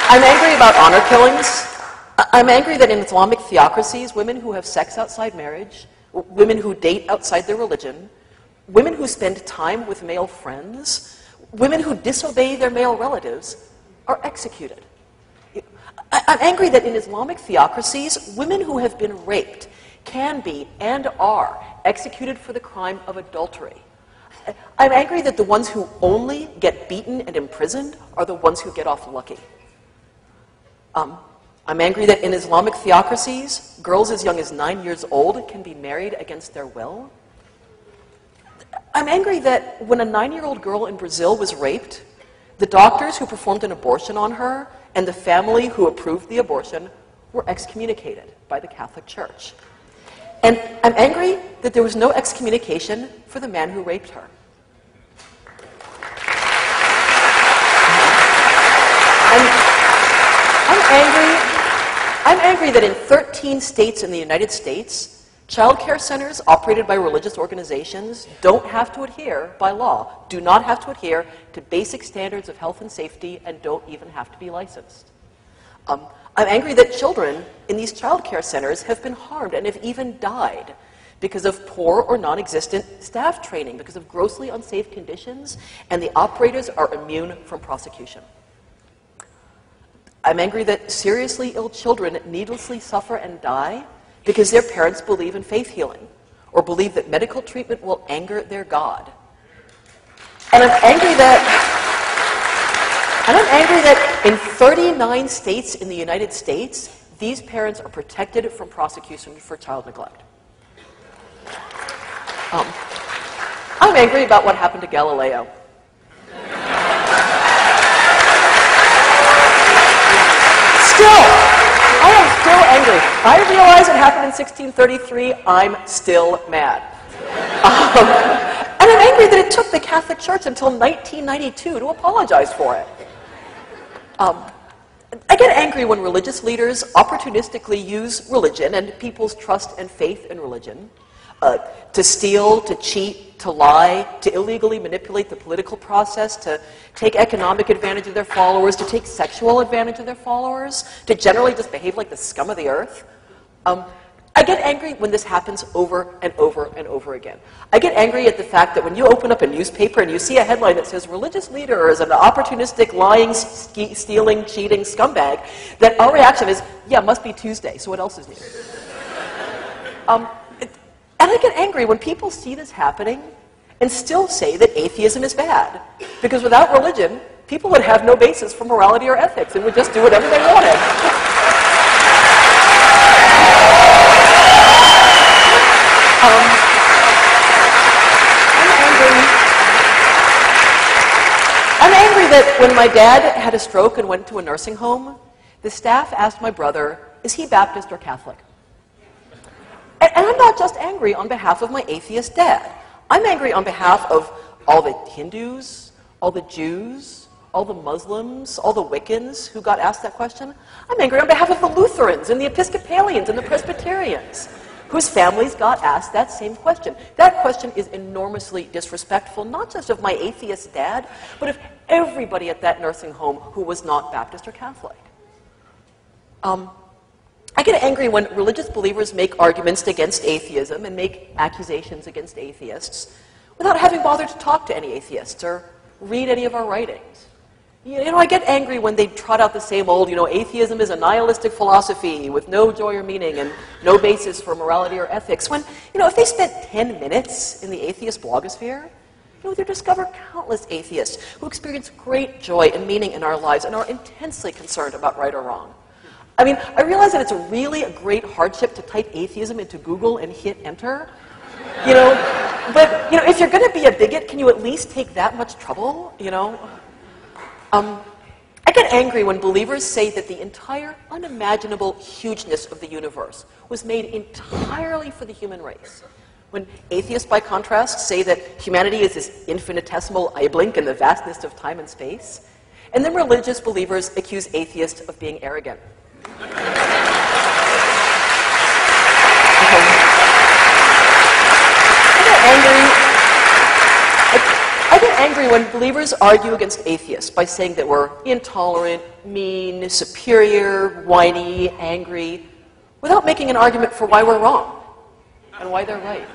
I'm angry about honor killings. I'm angry that in Islamic theocracies, women who have sex outside marriage, women who date outside their religion, women who spend time with male friends, women who disobey their male relatives are executed. I'm angry that in Islamic theocracies, women who have been raped can be and are executed for the crime of adultery. I'm angry that the ones who only get beaten and imprisoned are the ones who get off lucky. I'm angry that in Islamic theocracies, girls as young as 9 years old can be married against their will. I'm angry that when a 9-year-old girl in Brazil was raped, the doctors who performed an abortion on her and the family who approved the abortion were excommunicated by the Catholic Church. And I'm angry that there was no excommunication for the man who raped her. I'm angry that in 13 states in the United States, child care centers operated by religious organizations don't have to adhere, by law, do not have to adhere to basic standards of health and safety and don't even have to be licensed. I'm angry that children in these child care centers have been harmed and have even died because of poor or non-existent staff training, because of grossly unsafe conditions, and the operators are immune from prosecution. I'm angry that seriously ill children needlessly suffer and die because their parents believe in faith healing or believe that medical treatment will anger their God. And I'm angry that in 39 states in the United States, these parents are protected from prosecution for child neglect. I'm angry about what happened to Galileo. I am still angry. I realize it happened in 1633. I'm still mad. And I'm angry that it took the Catholic Church until 1992 to apologize for it. I get angry when religious leaders opportunistically use religion and people's trust and faith in religion to steal, to cheat, to lie, to illegally manipulate the political process, to take economic advantage of their followers, to take sexual advantage of their followers, to generally just behave like the scum of the earth. I get angry when this happens over and over and over again. I get angry at the fact that when you open up a newspaper and you see a headline that says religious leader is an opportunistic, lying, stealing, cheating scumbag, that our reaction is, yeah, must be Tuesday, so what else is new? And I get angry when people see this happening and still say that atheism is bad. Because without religion, people would have no basis for morality or ethics and would just do whatever they wanted. I'm angry that when my dad had a stroke and went to a nursing home, the staff asked my brother, is he Baptist or Catholic? And I'm not just angry on behalf of my atheist dad. I'm angry on behalf of all the Hindus, all the Jews, all the Muslims, all the Wiccans who got asked that question. I'm angry on behalf of the Lutherans and the Episcopalians and the Presbyterians whose families got asked that same question. That question is enormously disrespectful, not just of my atheist dad, but of everybody at that nursing home who was not Baptist or Catholic. I get angry when religious believers make arguments against atheism and make accusations against atheists without having bothered to talk to any atheists or read any of our writings. You know, I get angry when they trot out the same old, atheism is a nihilistic philosophy with no joy or meaning and no basis for morality or ethics. When, if they spent 10 minutes in the atheist blogosphere, they'd discover countless atheists who experience great joy and meaning in our lives and are intensely concerned about right or wrong. I mean, I realize that it's really a great hardship to type atheism into Google and hit enter, but, if you're going to be a bigot, can you at least take that much trouble, I get angry when believers say that the entire unimaginable hugeness of the universe was made entirely for the human race. When atheists, by contrast, say that humanity is this infinitesimal eye blink in the vastness of time and space. And then religious believers accuse atheists of being arrogant. I get angry angry when believers argue against atheists by saying that we're intolerant, mean, superior, whiny, angry, without making an argument for why we're wrong and why they're right.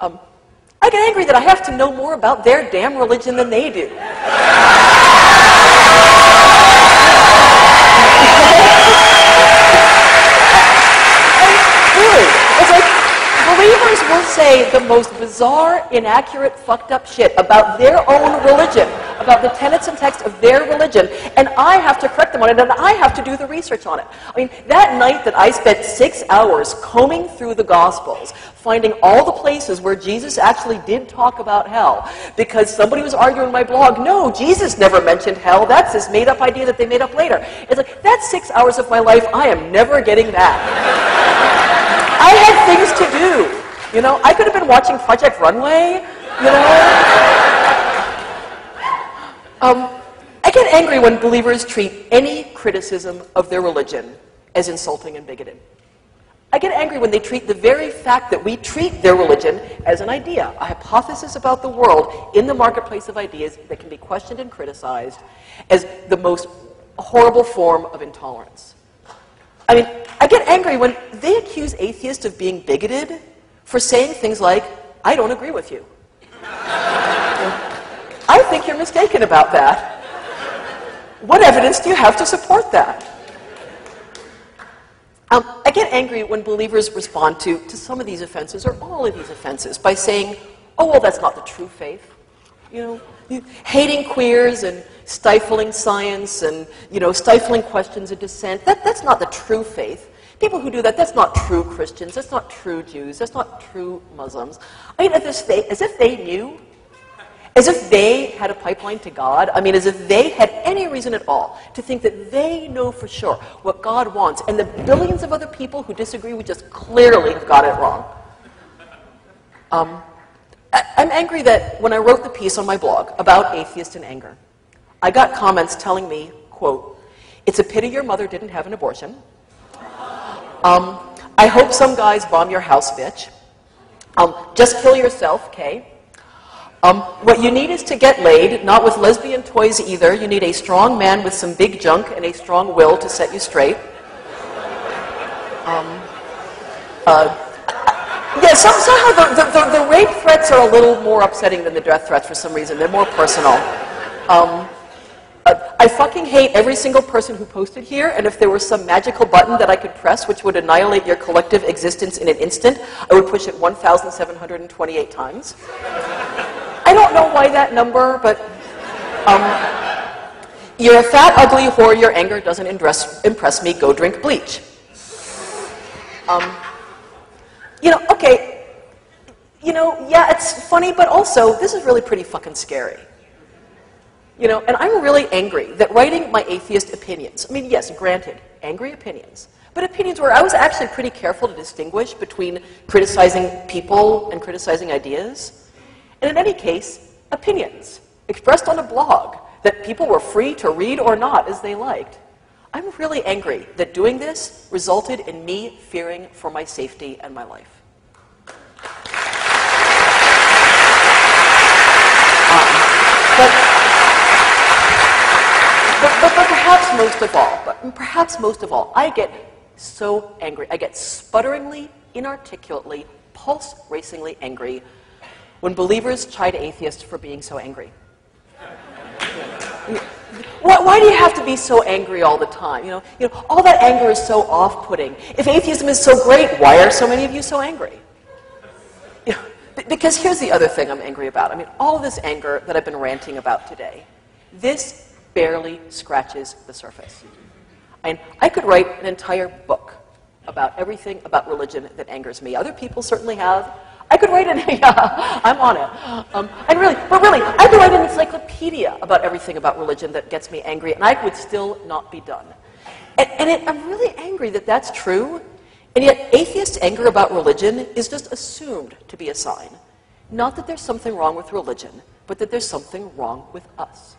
I get angry that I have to know more about their damn religion than they do. Really, it's like believers will say the most bizarre, inaccurate, fucked up shit about their own religion, about the tenets and texts of their religion, and I have to correct them on it, and I have to do the research on it. I mean, that night that I spent 6 hours combing through the Gospels, finding all the places where Jesus actually did talk about hell, because somebody was arguing in my blog, no, Jesus never mentioned hell, that's this made-up idea that they made up later. It's like, that's 6 hours of my life I am never getting back. I had things to do. You know, I could have been watching Project Runway, you know. I get angry when believers treat any criticism of their religion as insulting and bigoted. I get angry when they treat the very fact that we treat their religion as an idea, a hypothesis about the world in the marketplace of ideas that can be questioned and criticized, as the most horrible form of intolerance. I mean, I get angry when they accuse atheists of being bigoted for saying things like, I don't agree with you. I think you're mistaken about that. What evidence do you have to support that? I get angry when believers respond to some of these offenses, or all of these offenses, by saying, oh, well, that's not the true faith. You know, hating queers and stifling science and, you know, stifling questions of dissent, that's not the true faith. People who do that, that's not true Christians, that's not true Jews, that's not true Muslims. I mean, as if they knew, as if they had a pipeline to God. I mean, as if they had any reason at all to think that they know for sure what God wants, and the billions of other people who disagree with just clearly have got it wrong. I'm angry that when I wrote the piece on my blog about atheists and anger, I got comments telling me, quote, it's a pity your mother didn't have an abortion. I hope some guys bomb your house, bitch. Just kill yourself, Kay. What you need is to get laid, not with lesbian toys either. You need a strong man with some big junk and a strong will to set you straight. Yeah, somehow the rape threats are a little more upsetting than the death threats for some reason. They're more personal. I fucking hate every single person who posted here, and if there was some magical button that I could press which would annihilate your collective existence in an instant, I would push it 1,728 times. I don't know why that number, but you're a fat, ugly whore, your anger doesn't impress me, go drink bleach. You know, okay, you know, yeah, it's funny, but also, this is really pretty fucking scary. You know, and I'm really angry that writing my atheist opinions, I mean, yes, granted, angry opinions, but opinions where I was actually pretty careful to distinguish between criticizing people and criticizing ideas. And in any case, opinions expressed on a blog that people were free to read or not as they liked. I'm really angry that doing this resulted in me fearing for my safety and my life. But perhaps most of all, I get so angry. I get sputteringly, inarticulately, pulse-racingly angry when believers chide atheists for being so angry. Why do you have to be so angry all the time? You know, all that anger is so off-putting. If atheism is so great, why are so many of you so angry? You know, because here's the other thing I'm angry about. I mean, all this anger that I've been ranting about today, this barely scratches the surface. I could write an entire book about everything about religion that angers me. Other people certainly have. I could write I'm on it. I could write an encyclopedia about everything about religion that gets me angry, and I would still not be done. I'm really angry that that's true, and yet atheists' anger about religion is just assumed to be a sign. Not that there's something wrong with religion, but that there's something wrong with us.